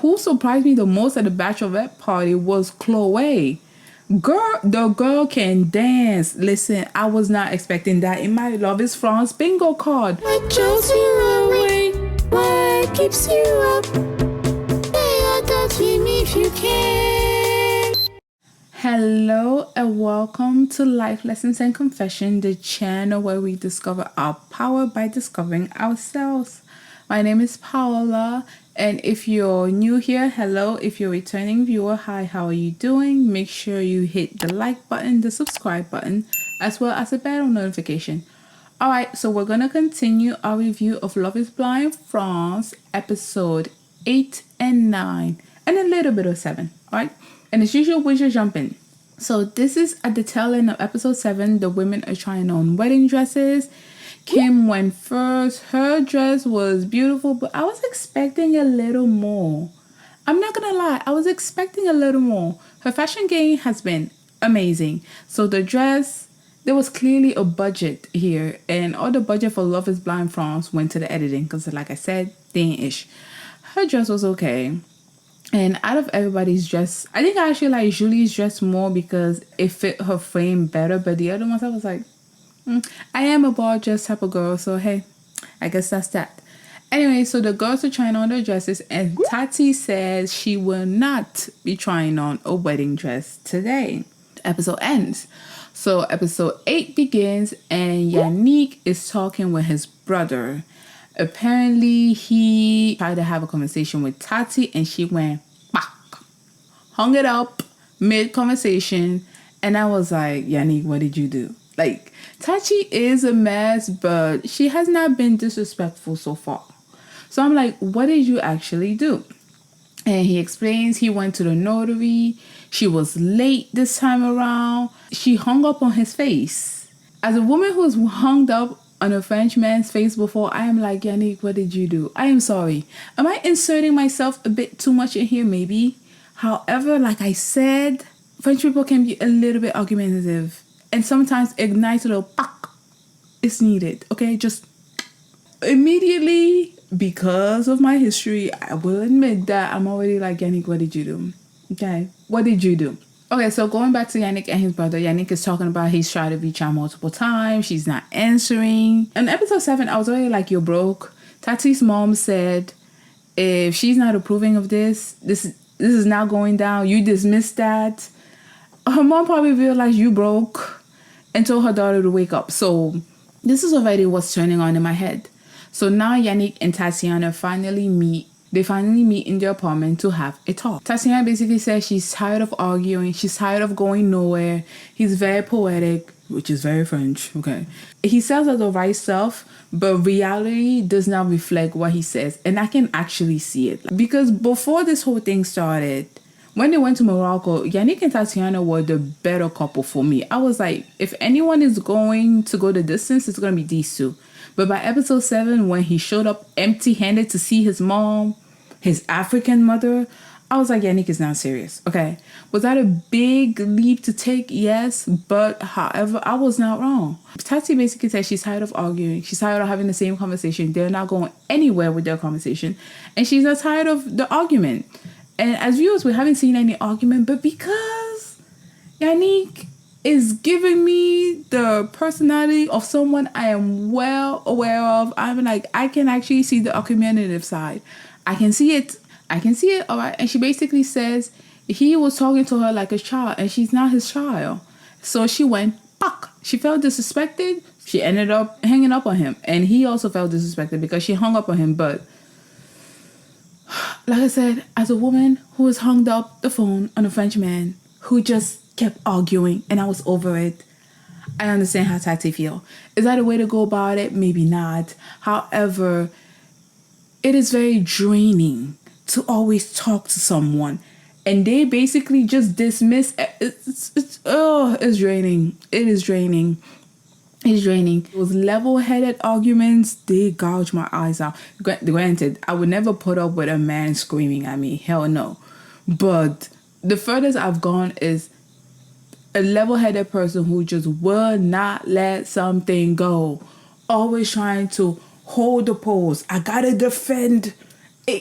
Who surprised me the most at the bachelorette party was Chloe. The girl can dance. Listen, I was not expecting that in my Love is France bingo card. What jolts you awake? What keeps you up? Touch me if you can. Hello and welcome to Life Lessons and Confession, the channel where we discover our power by discovering ourselves. My name is Paola, and if you're new here, hello. If you're a returning viewer, hi, how are you doing? Make sure you hit the like button, the subscribe button, as well as the bell notification. Alright, so we're going to continue our review of Love is Blind France, episode 8 and 9, and a little bit of 7, alright? And as usual, we should jump in. So this is at the tail end of episode 7. The women are trying on wedding dresses. Kim went first. Her dress was beautiful, but I was expecting a little more. I'm not gonna lie, I was expecting a little more. Her fashion game has been amazing. So the dress, there was clearly a budget here, and all the budget for Love is Blind France went to the editing, because like I said, Danish. Her dress was okay. And out of everybody's dress, I think I actually like Julie's dress more because it fit her frame better. But the other ones, I was like, I am a ball dress type of girl. So, hey, I guess that's that. Anyway, so the girls are trying on their dresses. And Tati says she will not be trying on a wedding dress today. The episode ends. So episode 8 begins and Yannick is talking with his brother. Apparently, he tried to have a conversation with Tati and she went, back, hung it up mid-conversation. And I was like, Yannick, what did you do? Like, Tati is a mess, but she has not been disrespectful so far. So I'm like, what did you actually do? And he explains he went to the notary. She was late this time around. She hung up on his face. As a woman who's hung up on a French man's face before, I am like, Yannick, what did you do? I am sorry. Am I inserting myself a bit too much in here? Maybe. However, like I said, French people can be a little bit argumentative. And sometimes a nice little pack is needed. Okay, just immediately, because of my history, I will admit that I'm already like, Yannick, what did you do? Okay, what did you do? Okay, so going back to Yannick and his brother, Yannick is talking about he's tried to reach out multiple times. She's not answering. In episode 7, I was already like, you're broke. Tati's mom said, if she's not approving of this is not going down. You dismiss that. Her mom probably realized you broke and told her daughter to wake up. So this is already what's turning on in my head. So now Yannick and Tatiana finally meet. They finally meet in their apartment to have a talk. Tatiana basically says she's tired of arguing. She's tired of going nowhere. He's very poetic, which is very French, okay? He says all the right stuff, but reality does not reflect what he says. And I can actually see it. Because before this whole thing started, when they went to Morocco, Yannick and Tatiana were the better couple for me. I was like, if anyone is going to go the distance, it's going to be these two. But by episode 7, when he showed up empty-handed to see his mom, his African mother, I was like, Yannick is not serious, okay? Was that a big leap to take? Yes, but however, I was not wrong. Tati basically said she's tired of arguing. She's tired of having the same conversation. They're not going anywhere with their conversation. And she's not tired of the argument. And as viewers, we haven't seen any argument, but because Yannick is giving me the personality of someone I am well aware of, I'm like, I can actually see the argumentative side. I can see it, all right? And she basically says he was talking to her like a child, and she's not his child. So she went, fuck. She felt disrespected. She ended up hanging up on him. And he also felt disrespected because she hung up on him. But like I said, as a woman who has hung up the phone on a French man who just kept arguing and I was over it, I understand how Tati feel. Is that a way to go about it? Maybe not. However, it is very draining to always talk to someone and they basically just dismiss. It's draining. It is draining. It's draining. Those level-headed arguments, they gouge my eyes out. Granted, I would never put up with a man screaming at me. Hell no. But the furthest I've gone is a level-headed person who just will not let something go. Always trying to hold the pose. I gotta defend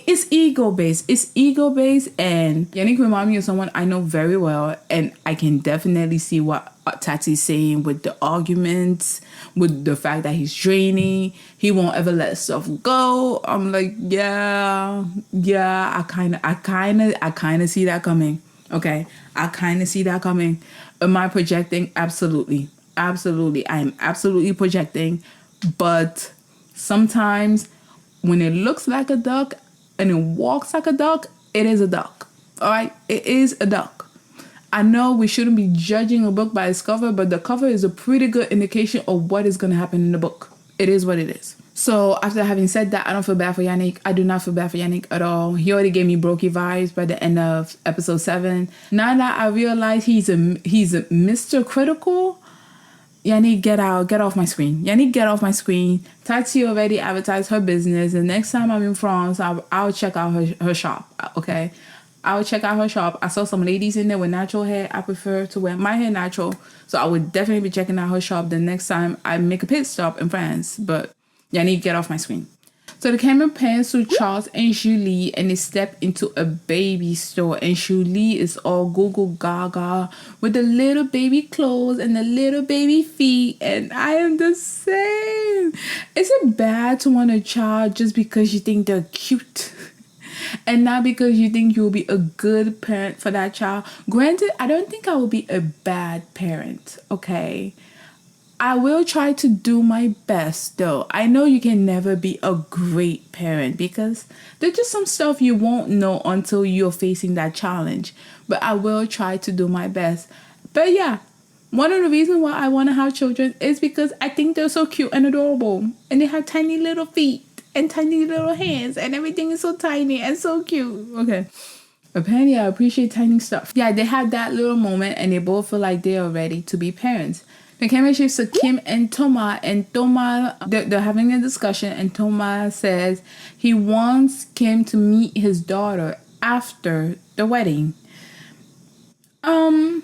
It's ego based. It's ego based, and Yannick remind me of someone I know very well, and I can definitely see what Tati's saying with the arguments, with the fact that he's draining. He won't ever let stuff go. I'm like, yeah. I kind of see that coming. Okay, I kind of see that coming. Am I projecting? Absolutely, absolutely. I am absolutely projecting, but sometimes when it looks like a duck and it walks like a duck, it is a duck. All right? It is a duck. I know we shouldn't be judging a book by its cover, but the cover is a pretty good indication of what is going to happen in the book. It is what it is. So after having said that, I don't feel bad for Yannick. I do not feel bad for Yannick at all. He already gave me Brokey vibes by the end of episode 7. Now that I realize he's a Mr. Critical, Yannick, get off my screen. Yannick, get off my screen. Tati already advertised her business. The next time I'm in France, I'll check out her shop, okay? I'll check out her shop. I saw some ladies in there with natural hair. I prefer to wear my hair natural. So I would definitely be checking out her shop the next time I make a pit stop in France. But Yannick, get off my screen. So the camera pans to Charles and Julie, and they step into a baby store, and Julie is all Google Gaga with the little baby clothes and the little baby feet, and I am the same. Is it bad to want a child just because you think they're cute? And not because you think you'll be a good parent for that child? Granted, I don't think I will be a bad parent, okay? I will try to do my best, though. I know you can never be a great parent because there's just some stuff you won't know until you're facing that challenge. But I will try to do my best. But yeah, one of the reasons why I want to have children is because I think they're so cute and adorable. And they have tiny little feet and tiny little hands. And everything is so tiny and so cute. Okay. Apparently, I appreciate tiny stuff. Yeah, they have that little moment and they both feel like they are ready to be parents. The camera shifts to Kim and Thomas, and Thomas, they're having a discussion, and Thomas says he wants Kim to meet his daughter after the wedding. You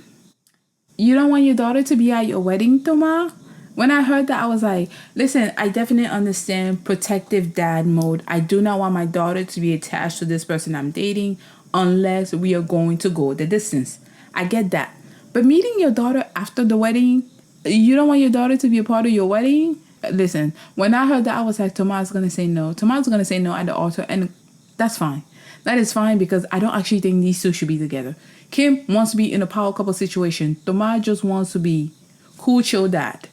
don't want your daughter to be at your wedding, Thomas? When I heard that, I was like, listen, I definitely understand protective dad mode. I do not want my daughter to be attached to this person I'm dating unless we are going to go the distance. I get that. But meeting your daughter after the wedding, you don't want your daughter to be a part of your wedding? Listen, when I heard that, I was like, Tomas is going to say no. Tomas is going to say no at the altar, and that's fine. That is fine because I don't actually think these two should be together. Kim wants to be in a power couple situation. Tomas just wants to be cool, chill dad.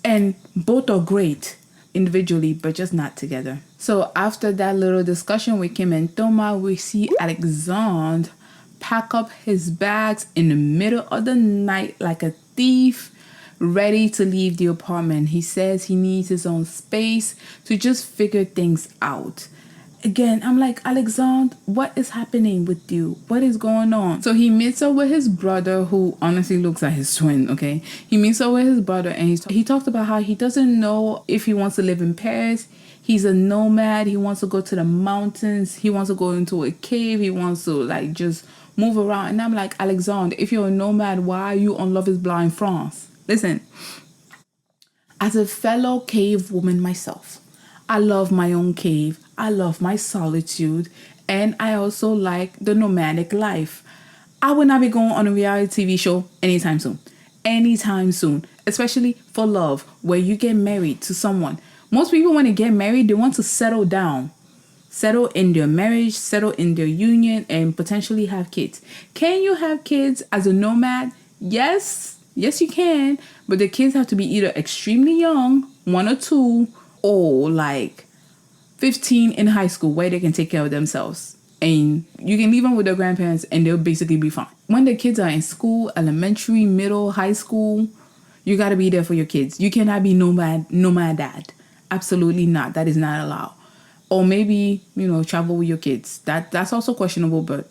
And both are great individually, but just not together. So after that little discussion with Kim and Thomas, we see Alexandre pack up his bags in the middle of the night like a thief, ready to leave the apartment. He says he needs his own space to just figure things out. Again, I'm like, Alexandre, what is happening with you? What is going on? So he meets up with his brother, who honestly looks like his twin, okay? He meets up with his brother, and he talked about how he doesn't know if he wants to live in Paris. He's a nomad. He wants to go to the mountains. He wants to go into a cave. He wants to, like, just move around. And I'm like, Alexandre, if you're a nomad, why are you on Love is Blind France? Listen, as a fellow cave woman myself, I love my own cave. I love my solitude. And I also like the nomadic life. I would not be going on a reality TV show anytime soon. Anytime soon. Especially for love, where you get married to someone. Most people, when they get married, they want to settle down. Settle in their marriage, settle in their union, and potentially have kids. Can you have kids as a nomad? Yes. Yes, you can. But the kids have to be either extremely young, 1 or 2, or like 15 in high school where they can take care of themselves. And you can leave them with their grandparents and they'll basically be fine. When the kids are in school, elementary, middle, high school, you got to be there for your kids. You cannot be nomad dad. Absolutely not. That is not allowed. Or maybe, travel with your kids. That's also questionable, but,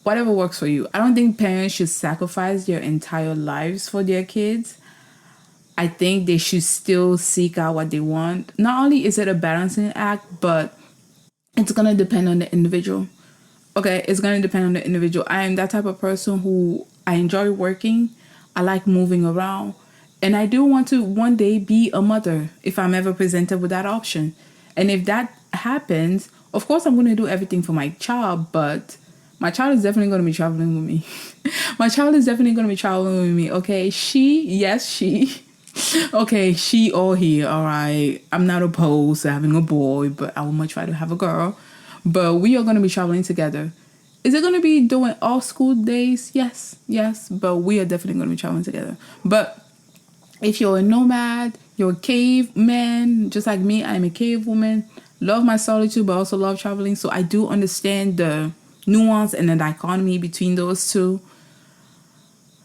whatever works for you. I don't think parents should sacrifice their entire lives for their kids. I think they should still seek out what they want. Not only is it a balancing act, but it's going to depend on the individual. Okay, it's going to depend on the individual. I am that type of person who I enjoy working. I like moving around. And I do want to one day be a mother if I'm ever presented with that option. And if that happens, Of course, I'm going to do everything for my child, but my child is definitely going to be traveling with me. My child is definitely going to be traveling with me, okay? She. Okay, she or he, all right. I'm not opposed to having a boy, but I would much rather have a girl. But we are going to be traveling together. Is it going to be doing all school days? Yes. But we are definitely going to be traveling together. But if you're a nomad, you're a caveman, just like me, I'm a cave woman. Love my solitude, but also love traveling. So I do understand the nuance and the dichotomy between those two.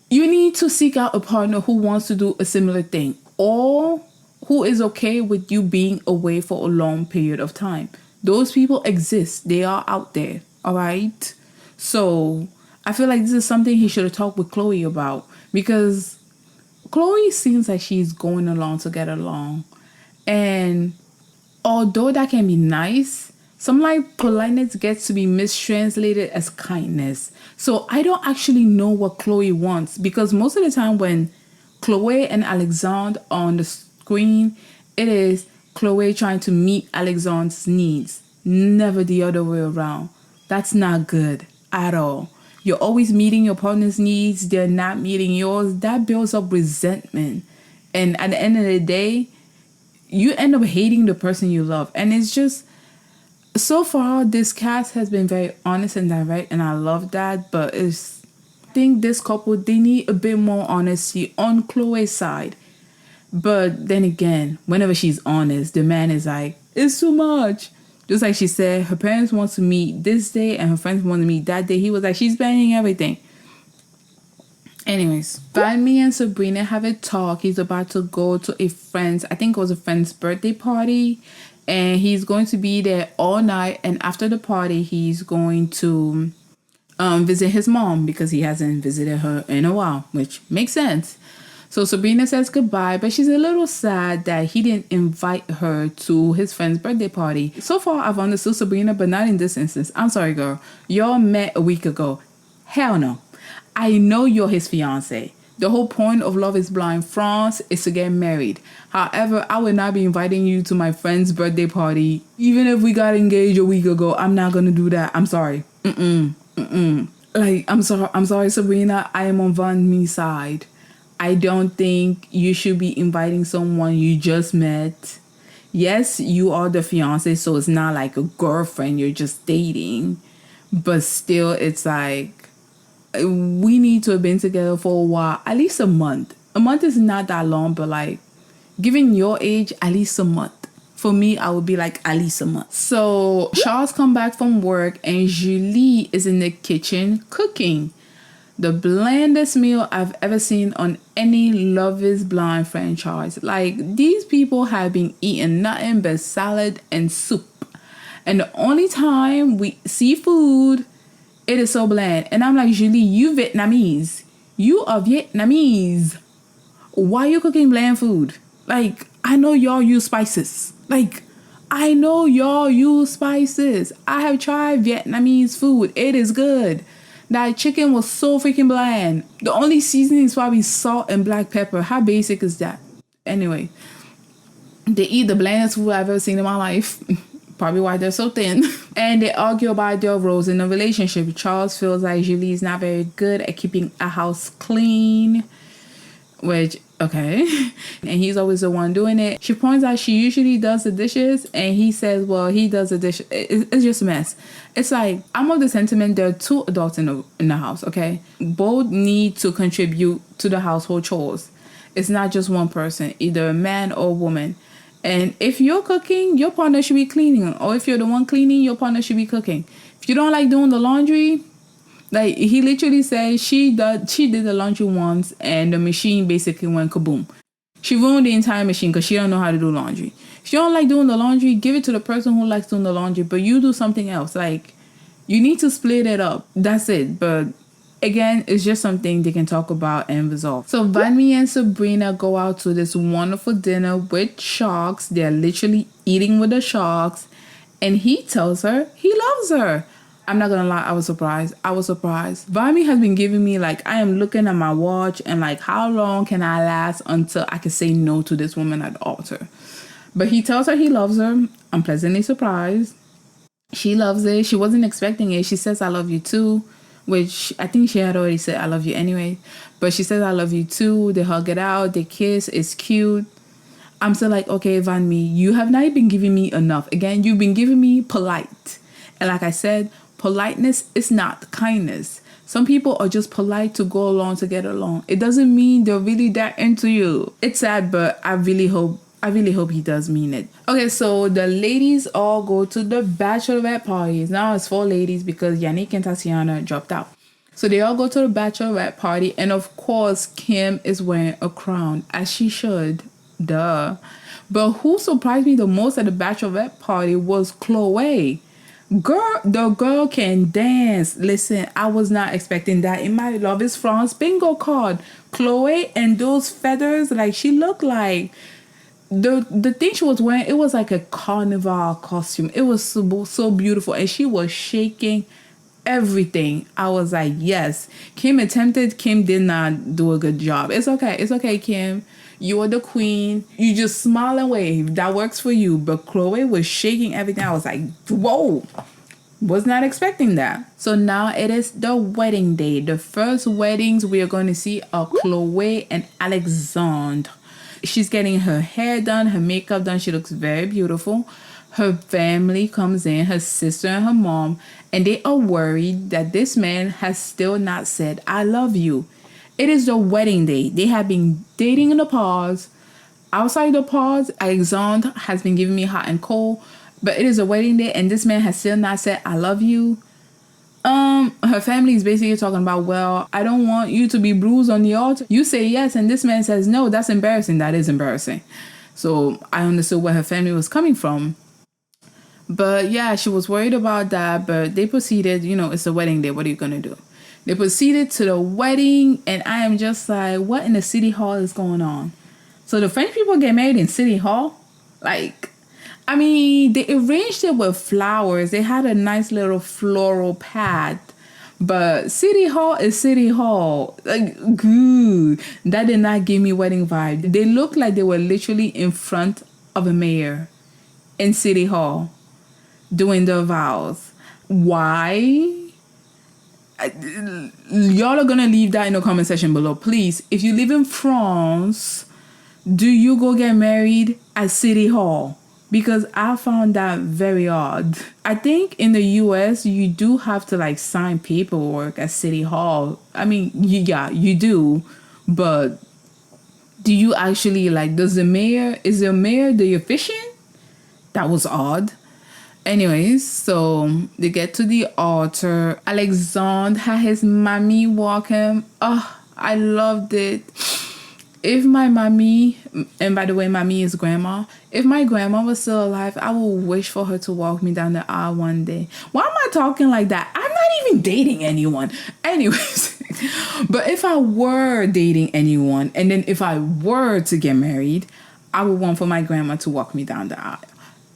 You need to seek out a partner who wants to do a similar thing or who is okay with you being away for a long period of time. Those people exist. They are out there. All right. So I feel like this is something he should have talked with Chloe about, because Chloe seems like she's going along to get along. And although that can be nice, some like politeness gets to be mistranslated as kindness. So I don't actually know what Chloe wants, because most of the time when Chloe and Alexandre are on the screen, it is Chloe trying to meet Alexandre's needs, never the other way around. That's not good at all. You're always meeting your partner's needs, they're not meeting yours. That builds up resentment. And at the end of the day, you end up hating the person you love. And it's just, so far, this cast has been very honest and direct, and I love that. But I think this couple, they need a bit more honesty on Chloe's side. But then again, whenever she's honest, the man is like, it's too much. Just like she said, her parents want to meet this day and her friends want to meet that day. He was like, she's planning everything. Anyways, Vanmi and Sabrina have a talk. He's about to go to a friend's, I think it was a friend's birthday party. And he's going to be there all night. And after the party, he's going to visit his mom, because he hasn't visited her in a while, which makes sense. So Sabrina says goodbye, but she's a little sad that he didn't invite her to his friend's birthday party. So far, I've understood Sabrina, but not in this instance. I'm sorry, girl. Y'all met a week ago. Hell no. I know you're his fiance. The whole point of Love is Blind France is to get married. However, I would not be inviting you to my friend's birthday party. Even if we got engaged a week ago, I'm not going to do that. I'm sorry. Like, I'm sorry, Sabrina. I am on Van Mee's side. I don't think you should be inviting someone you just met. Yes, you are the fiance, so it's not like a girlfriend you're just dating. But still, it's like, we need to have been together for a while, at least a month. A month is not that long, but like, given your age, at least a month. For me, I would be like at least a month. So Charles come back from work and Julie is in the kitchen cooking the blandest meal I've ever seen on any Love is Blind franchise. Like, these people have been eating nothing but salad and soup. And the only time we see food, it is so bland. And I'm like, Julie, you Vietnamese. You are Vietnamese. Why are you cooking bland food? Like, I know y'all use spices. I have tried Vietnamese food. It is good. That chicken was so freaking bland. The only seasoning is probably salt and black pepper. How basic is that? Anyway, they eat the blandest food I've ever seen in my life. Probably why they're so thin. And they argue about their roles in the relationship. Charles feels like Julie is not very good at keeping a house clean. Which, okay. And he's always the one doing it. She points out she usually does the dishes. And he says, well, he does the dishes. It's just a mess. It's like, I'm of the sentiment there are two adults in the house, okay? Both need to contribute to the household chores. It's not just one person, either a man or a woman. And if you're cooking, your partner should be cleaning. Or if you're the one cleaning, your partner should be cooking. If you don't like doing the laundry, like, he literally said she did the laundry once and the machine basically went kaboom. She ruined the entire machine because she don't know how to do laundry. If you don't like doing the laundry, give it to the person who likes doing the laundry, but you do something else. Like, you need to split it up. That's it. But again, it's just something they can talk about and resolve. So Vanmi and Sabrina go out to this wonderful dinner with sharks. They're literally eating with the sharks. And he tells her he loves her. I'm not gonna lie, I was surprised. Vanmi has been giving me, like, I am looking at my watch and like, how long can I last until I can say no to this woman at the altar? But he tells her he loves her. I'm pleasantly surprised. She loves it. She wasn't expecting it. She says, I love you too, which I think she had already said, I love you anyway. But she says, I love you too. They hug it out. They kiss. It's cute. I'm still like, okay, Van Me, you have not been giving me enough. Again, you've been giving me polite. And like I said, politeness is not kindness. Some people are just polite to go along to get along. It doesn't mean they're really that into you. It's sad, but I really hope he does mean it. Okay, so the ladies all go to the bachelorette parties. Now it's 4 ladies because Yannick and Tatiana dropped out. So they all go to the bachelorette party, and of course, Kim is wearing a crown, as she should. Duh. But who surprised me the most at the bachelorette party was Chloe. Girl, the girl can dance. Listen, I was not expecting that in my Love is France bingo card. Chloe and those feathers, like she looked like the thing she was wearing, it was like a carnival costume. It was so beautiful, and she was shaking everything. I was like, yes. Kim attempted. Kim did not do a good job. It's okay. It's okay, Kim. You are the queen. You just smile and wave. That works for you. But Chloe was shaking everything. I was like, whoa. Was not expecting that. So now it is the wedding day. The first weddings we are going to see are Chloe and Alexandre. She's getting her hair done, her makeup done. She looks very beautiful. Her family comes in, her sister and her mom, and they are worried that this man has still not said, I love you. It is the wedding day. They have been dating in the pause. Outside the pause, Alexandre has been giving me hot and cold, but it is a wedding day, and this man has still not said, I love you. Her family is basically talking about, well, I don't want you to be bruised on the altar. You say yes, and this man says no. That's embarrassing. That is embarrassing. So I understood where her family was coming from. But yeah, she was worried about that. But they proceeded, it's a wedding day. What are you going to do? They proceeded to the wedding, and I am just like, what in the city hall is going on? So the French people get married in city hall? Like, I mean, they arranged it with flowers. They had a nice little floral pad. But City Hall is City Hall. Like, good. That did not give me wedding vibe. They looked like they were literally in front of a mayor in City Hall doing their vows. Why? Y'all are gonna leave that in the comment section below. Please, if you live in France, do you go get married at City Hall? Because I found that very odd. I think in the US, you do have to sign paperwork at City Hall. I mean, yeah, you do. But do you actually is the mayor the officiant? That was odd. Anyways, so they get to the altar. Alexandre had his mommy walk him. Oh, I loved it. If my mommy, and by the way, mommy is grandma. If my grandma was still alive, I would wish for her to walk me down the aisle one day. Why am I talking like that? I'm not even dating anyone. Anyways, but if I were dating anyone, and then if I were to get married, I would want for my grandma to walk me down the aisle.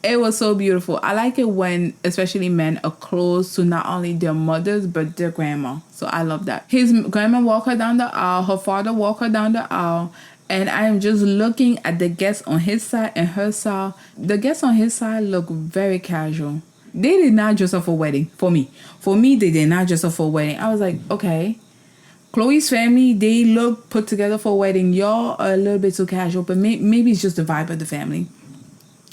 It was so beautiful. I like it when especially men are close to not only their mothers but their grandma. So I love that. His grandma walked her down the aisle. Her father walked her down the aisle. And I am just looking at the guests on his side and her side. The guests on his side look very casual. They did not dress up for a wedding. For me, they did not dress up for a wedding. I was like, okay. Chloe's family, they look put together for a wedding. Y'all are a little bit too casual, but maybe it's just the vibe of the family.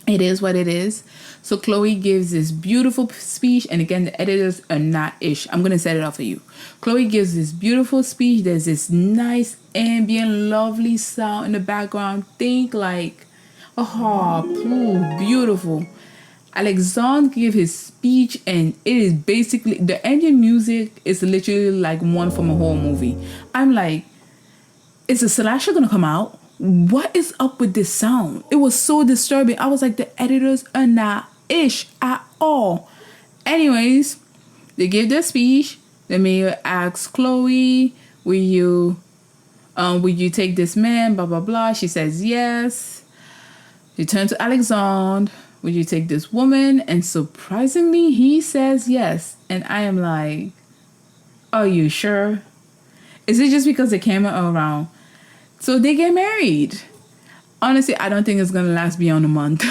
It is what it is. So Chloe gives this beautiful speech. And again, the editors are not ish. I'm going to set it up for you. Chloe gives this beautiful speech. There's this nice ambient, lovely sound in the background. Think like, beautiful. Alexandre gave his speech, and it is basically, the engine music is literally like one from a horror movie. I'm like, is a slasher going to come out? What is up with this sound? It was so disturbing. I was like, the editors are not ish at all. Anyways, they give their speech. The mayor asks Chloe, will you take this man? Blah, blah, blah. She says yes. They turn to Alexandre. Will you take this woman? And surprisingly, he says yes. And I am like, are you sure? Is it just because the camera are around? So they get married. Honestly, I don't think it's going to last beyond a month.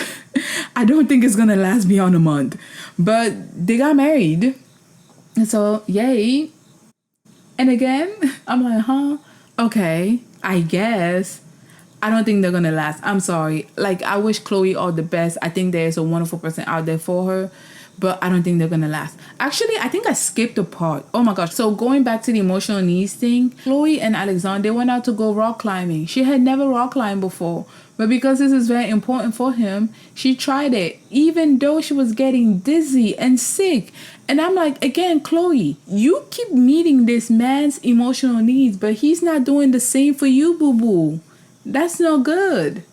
I don't think it's gonna last beyond a month. But they got married. And so, yay. And again, I'm like, huh? Okay, I guess. I don't think they're gonna last. I'm sorry. Like, I wish Chloe all the best. I think there's a wonderful person out there for her, but I don't think they're gonna last. Actually, I think I skipped a part. Oh my gosh. So going back to the emotional needs thing, Chloe and Alexander, they went out to go rock climbing. She had never rock climbed before. But because this is very important for him, she tried it, even though she was getting dizzy and sick. And I'm like, again, Chloe, you keep meeting this man's emotional needs, but he's not doing the same for you, boo boo. That's no good.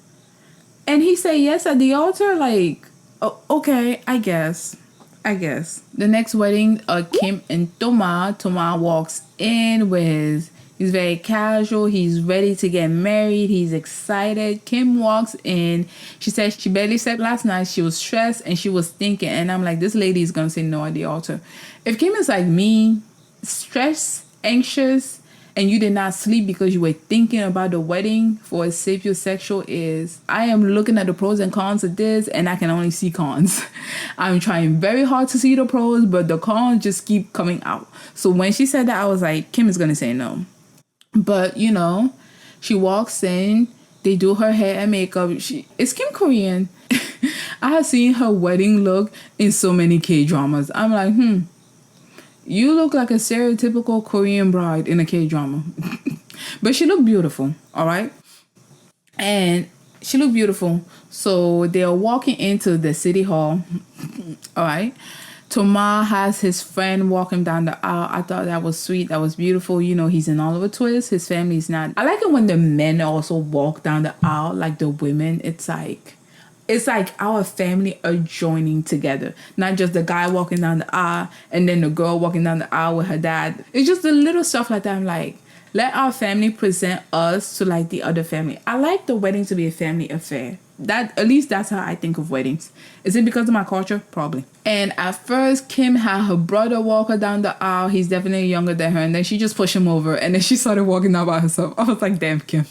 And he said yes at the altar, like, oh, okay, I guess. I guess. The next wedding, Kim and Thomas. Thomas walks in with, he's very casual. He's ready to get married. He's excited. Kim walks in. She said she barely slept last night. She was stressed and she was thinking. And I'm like, this lady is going to say no at the altar. If Kim is like me, stressed, anxious, and you did not sleep because you were thinking about the wedding for a sapiosexual, is I am looking at the pros and cons of this and I can only see cons. I'm trying very hard to see the pros, but the cons just keep coming out. So when she said that, I was like, Kim is going to say no. But, you know, she walks in, they do her hair and makeup. Is Kim Korean? I have seen her wedding look in so many K-dramas. I'm like, you look like a stereotypical Korean bride in a K-drama. But she looked beautiful, all right? And she looked beautiful. So they're walking into the city hall, all right? Thomas has his friend walking down the aisle. I thought that was sweet. That was beautiful. You know, he's in Oliver Twist. His family's not. I like it when the men also walk down the aisle, like the women. It's like our family are joining together, not just the guy walking down the aisle and then the girl walking down the aisle with her dad. It's just the little stuff like that. I'm like, let our family present us to like the other family. I like the wedding to be a family affair. That, at least that's how I think of weddings. Is it because of my culture? Probably. And at first, Kim had her brother walk her down the aisle. He's definitely younger than her. And then she just pushed him over. And then she started walking down by herself. I was like, damn, Kim.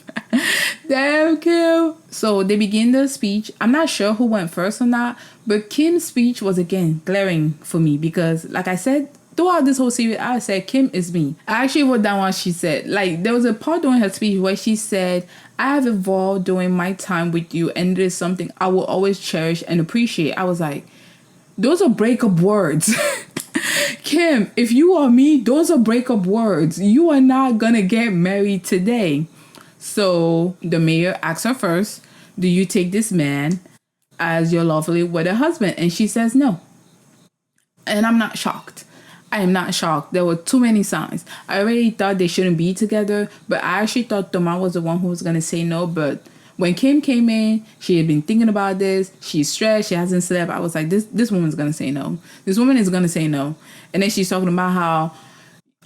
Damn, Kim. So they begin the speech. I'm not sure who went first or not. But Kim's speech was, again, glaring for me. Because, like I said, throughout this whole series, I said, Kim is me. I actually wrote down what she said. Like, there was a part during her speech where she said, I have evolved during my time with you, and it is something I will always cherish and appreciate. I was like, those are breakup words. Kim, if you are me, those are breakup words. You are not gonna get married today. So the mayor asked her first, do you take this man as your lawfully wedded husband? And she says no. And I'm not shocked. I am not shocked. There were too many signs. I already thought they shouldn't be together, but I actually thought Thomas was the one who was going to say no. But when Kim came in, she had been thinking about this. She's stressed. She hasn't slept. I was like, this woman's going to say no. This woman is going to say no. And then she's talking about how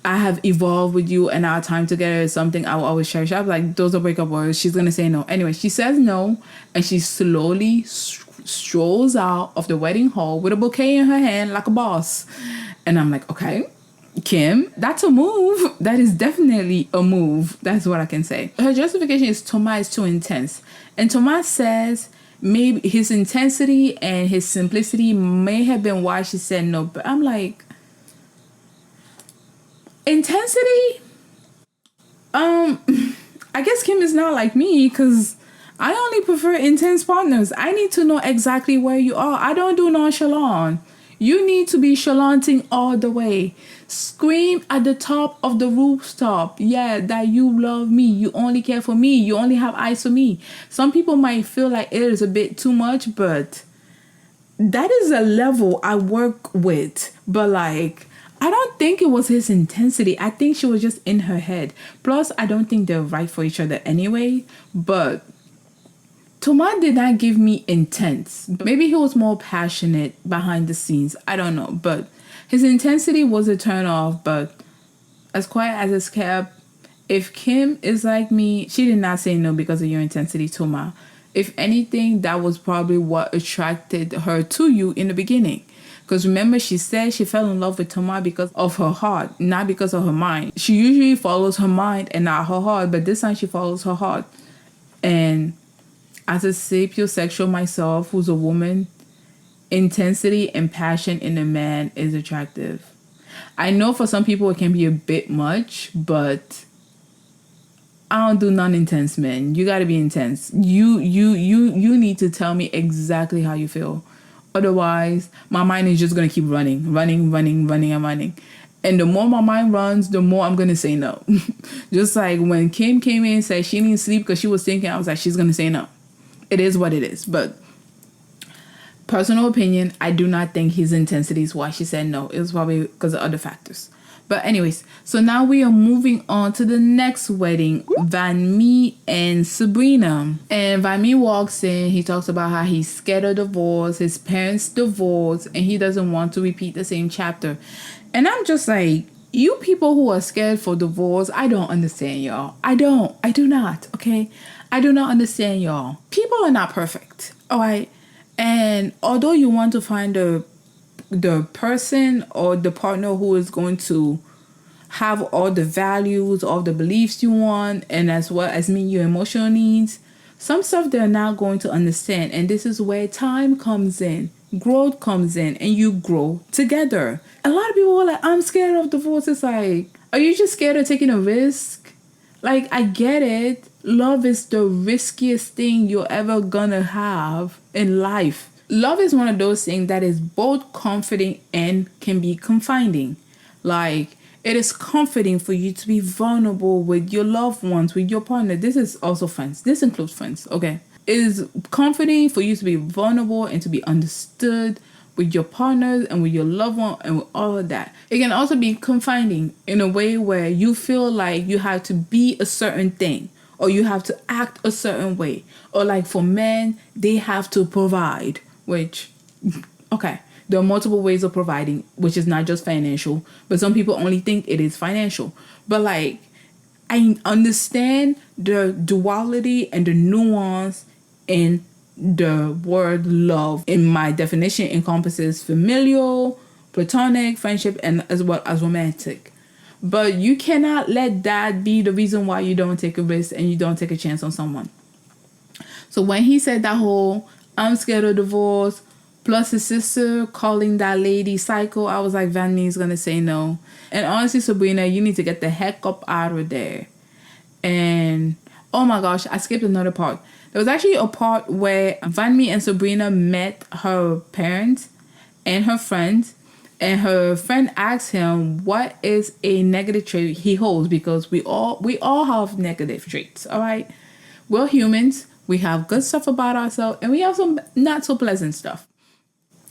I have evolved with you and our time together is something I will always cherish. I was like, those are breakup words. She's going to say no. Anyway, she says no, and she slowly strolls out of the wedding hall with a bouquet in her hand like a boss. And I'm like, okay, Kim, that's a move. That is definitely a move. That's what I can say. Her justification is Thomas is too intense. And Thomas says maybe his intensity and his simplicity may have been why she said no. But I'm like, intensity? I guess Kim is not like me because I only prefer intense partners. I need to know exactly where you are. I don't do nonchalant. You need to be chalanting all the way. Scream at the top of the rooftop. Yeah, that you love me. You only care for me. You only have eyes for me. Some people might feel like it is a bit too much, but that is a level I work with. But like, I don't think it was his intensity. I think she was just in her head. Plus, I don't think they're right for each other anyway. But Thomas did not give me intense. Maybe he was more passionate behind the scenes. I don't know. But his intensity was a turn off. But as quiet as it's kept, if Kim is like me, she did not say no because of your intensity, Thomas. If anything, that was probably what attracted her to you in the beginning. Because remember, she said she fell in love with Thomas because of her heart, not because of her mind. She usually follows her mind and not her heart. But this time she follows her heart. And as a sapiosexual myself, who's a woman, intensity and passion in a man is attractive. I know for some people it can be a bit much, but I don't do non-intense men. You gotta be intense. You need to tell me exactly how you feel. Otherwise, my mind is just gonna keep running, running, running, running, and running. And the more my mind runs, the more I'm gonna say no. Just like when Kim came in and said she needs sleep because she was thinking, I was like, she's gonna say no. It is what it is. But personal opinion, I do not think his intensity is why she said no. It was probably because of other factors. But anyways, so now we are moving on to the next wedding, Van Mee and Sabrina. And Van Mee walks in, he talks about how he's scared of divorce, his parents divorced, and he doesn't want to repeat the same chapter. And I'm just like, you people who are scared for divorce, I don't understand y'all. I do not, okay? I do not understand y'all. People are not perfect, all right? And although you want to find the person or the partner who is going to have all the values, all the beliefs you want, and as well as meet your emotional needs, some stuff they're not going to understand. And this is where time comes in, growth comes in, and you grow together. A lot of people are like, I'm scared of divorce. It's like, are you just scared of taking a risk? Like, I get it. Love is the riskiest thing you're ever gonna have in life. Love is one of those things that is both comforting and can be confining. Like, it is comforting for you to be vulnerable with your loved ones, with your partner. This is also friends. This includes friends, okay? It is comforting for you to be vulnerable and to be understood with your partners and with your loved one and with all of that. It can also be confining in a way where you feel like you have to be a certain thing or you have to act a certain way. Or like for men, they have to provide, which, okay, there are multiple ways of providing, which is not just financial, but some people only think it is financial. But like, I understand the duality and the nuance in the word love. In my definition, encompasses familial, platonic, friendship, and as well as romantic. But you cannot let that be the reason why you don't take a risk and you don't take a chance on someone. So when he said that whole, I'm scared of divorce, plus his sister calling that lady psycho, I was like, Van Mee is going to say no. And honestly, Sabrina, you need to get the heck up out of there. And oh my gosh, I skipped another part. There was actually a part where Van Mee and Sabrina met her parents and her friends. And her friend asked him what is a negative trait he holds, because we all have negative traits, all right? We're humans. We have good stuff about ourselves, and we have some not so pleasant stuff.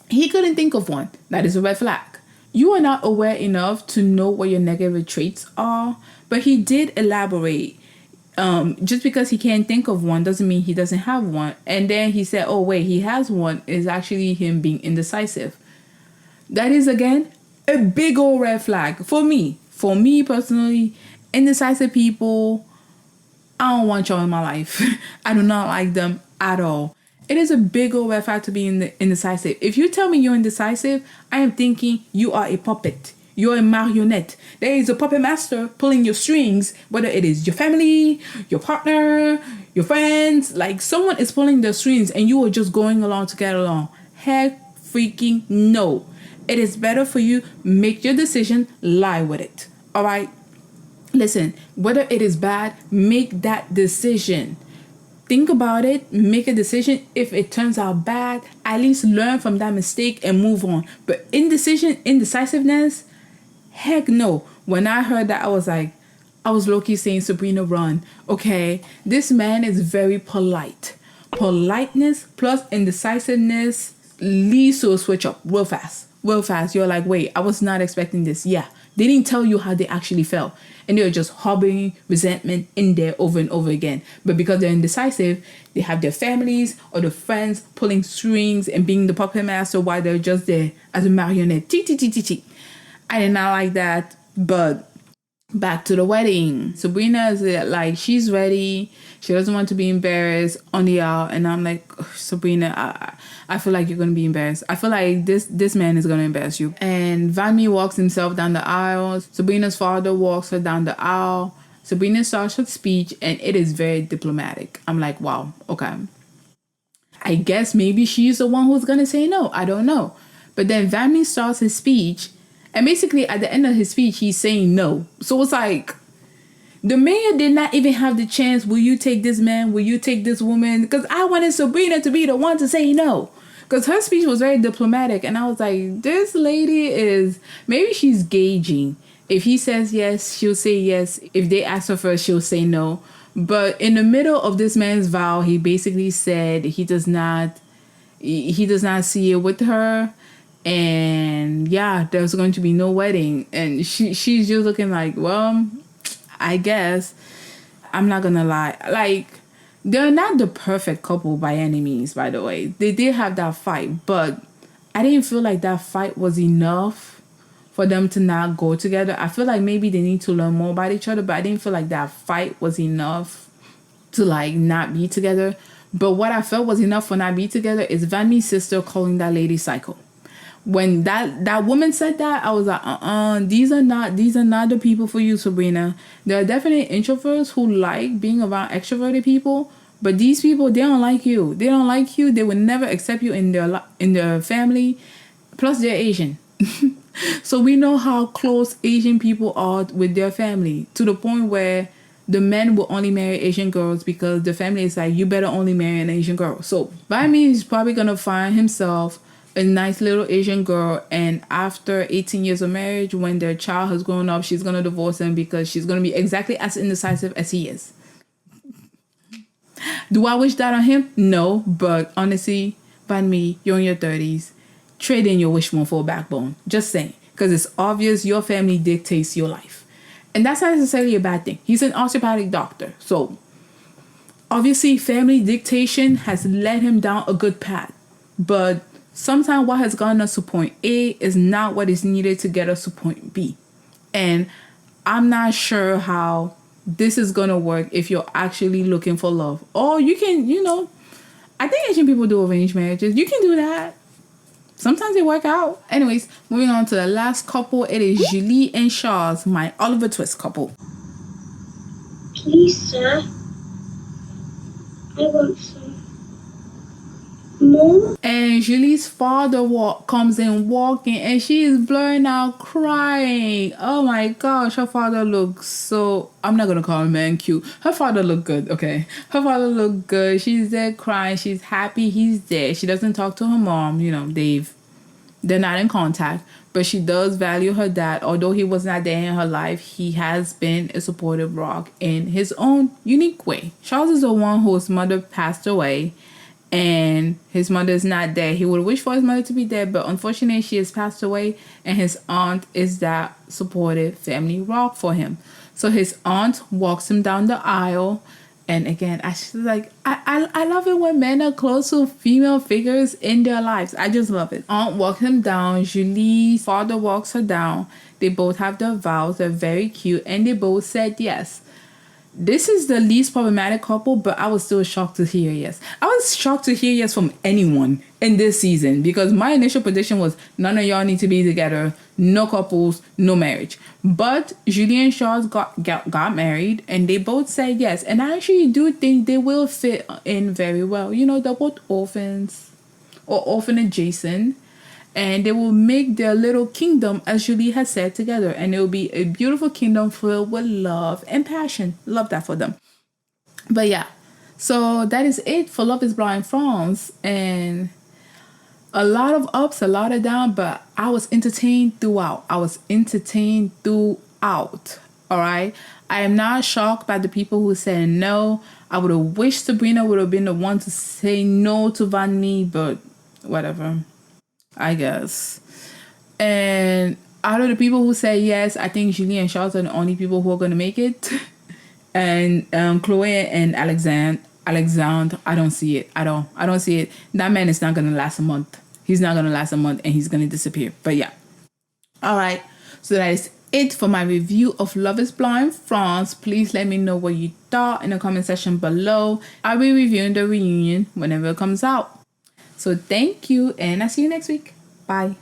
He couldn't think of one. That is a red flag. You are not aware enough to know what your negative traits are, but he did elaborate. Just because he can't think of one doesn't mean he doesn't have one. And then he said, oh wait, he has one, is actually him being indecisive. That is, again, a big old red flag for me. For me personally, indecisive people, I don't want y'all in my life. I do not like them at all. It is a big old red flag to be indecisive. If you tell me you're indecisive, I am thinking you are a puppet. You're a marionette. There is a puppet master pulling your strings, whether it is your family, your partner, your friends. Like, someone is pulling the strings and you are just going along to get along. Heck freaking no. It is better for you, make your decision, lie with it. All right? Listen, whether it is bad, make that decision. Think about it, make a decision. If it turns out bad, at least learn from that mistake and move on. But indecisiveness, heck no. When I heard that, I was low-key saying, Sabrina, run. Okay, this man is very polite. Politeness plus indecisiveness leads to a switch up real fast. Real fast. You're like, wait, I was not expecting this. Yeah, they didn't tell you how they actually felt. And they're just harboring resentment in there over and over again. But because they're indecisive, they have their families or their friends pulling strings and being the puppet master while they're just there as a marionette. I did not like that. But back to the wedding. Sabrina is like, she's ready. She doesn't want to be embarrassed on the aisle. And I'm like, Sabrina, I feel like you're going to be embarrassed. I feel like this man is going to embarrass you. And Van Mee walks himself down the aisle. Sabrina's father walks her down the aisle. Sabrina starts her speech, and it is very diplomatic. I'm like, wow, okay. I guess maybe she's the one who's gonna say no. I don't know. But then Vanny starts his speech, and basically at the end of his speech, he's saying no. So it's like the mayor did not even have the chance. Will you take this man? Will you take this woman? Because I wanted Sabrina to be the one to say no. Because her speech was very diplomatic, and I was like, this lady is, maybe she's gauging. If he says yes, she'll say yes. If they ask her first, she'll say no. But in the middle of this man's vow, he basically said he does not see it with her, and yeah, there's going to be no wedding. And she's just looking like, well, I guess. I'm not gonna lie, like, they're not the perfect couple by any means, by the way. They did have that fight, but I didn't feel like that fight was enough for them to not go together. I feel like maybe they need to learn more about each other, but I didn't feel like that fight was enough to like not be together. But what I felt was enough for not be together is Vanny's sister calling that lady psycho. When that woman said that, I was like, these are not the people for you, Sabrina. There are definitely introverts who like being around extroverted people, but these people, they don't like you. They don't like you. They would never accept you in their family. Plus, they're Asian. So we know how close Asian people are with their family, to the point where the men will only marry Asian girls because the family is like, you better only marry an Asian girl. So by me, he's probably gonna find himself a nice little Asian girl, and after 18 years of marriage, when their child has grown up, she's gonna divorce him because she's gonna be exactly as indecisive as he is. Do I wish that on him? No, but honestly, by me, you're in your 30s. Trade in your wishbone for a backbone. Just saying. Because it's obvious your family dictates your life. And that's not necessarily a bad thing. He's an osteopathic doctor. So, obviously, family dictation has led him down a good path. But sometimes what has gotten us to point A is not what is needed to get us to point B. And I'm not sure how this is going to work if you're actually looking for love. Or you can, I think Asian people do arranged marriages. You can do that. Sometimes they work out. Anyways, moving on to the last couple. It is Julie and Charles, my Oliver Twist couple. Please, sir. I want some more. And Julie's father comes in walking, and she is blurring out crying. Oh my gosh, her father looks so, I'm not gonna call him man cute. Her father looked good, okay? Her father looked good. She's there crying. She's happy he's there. She doesn't talk to her mom. They're not in contact, but she does value her dad. Although he was not there in her life, he has been a supportive rock in his own unique way. Charles is the one whose mother passed away, and his mother is not there. He would wish for his mother to be there, but unfortunately she has passed away, and his aunt is that supportive family rock for him. So his aunt walks him down the aisle. And again, I love it when men are close to female figures in their lives. I just love it. Aunt walks him down. Julie's father walks her down. They both have their vows. They're very cute. And they both said yes. This is the least problematic couple, but I was still shocked to hear yes. I was shocked to hear yes from anyone in this season, because my initial prediction was none of y'all need to be together, no couples, no marriage. But Julie and Charles got married, and they both said yes. And I actually do think they will fit in very well. They're both orphans or orphan adjacent. And they will make their little kingdom, as Julie has said, together. And it will be a beautiful kingdom filled with love and passion. Love that for them. But yeah, so that is it for Love is Blind France. And a lot of ups, a lot of downs, but I was entertained throughout. All right? I am not shocked by the people who said no. I would have wished Sabrina would have been the one to say no to Vanny, but whatever. I guess. And out of the people who say yes, I think Julie and Charles are the only people who are going to make it. And Chloe and Alexandre, I don't see it at all. I don't see it. That man is not going to last a month. He's not going to last a month, and he's going to disappear. But yeah. All right. So that is it for my review of Love is Blind France. Please let me know what you thought in the comment section below. I'll be reviewing the reunion whenever it comes out. So thank you, and I'll see you next week. Bye.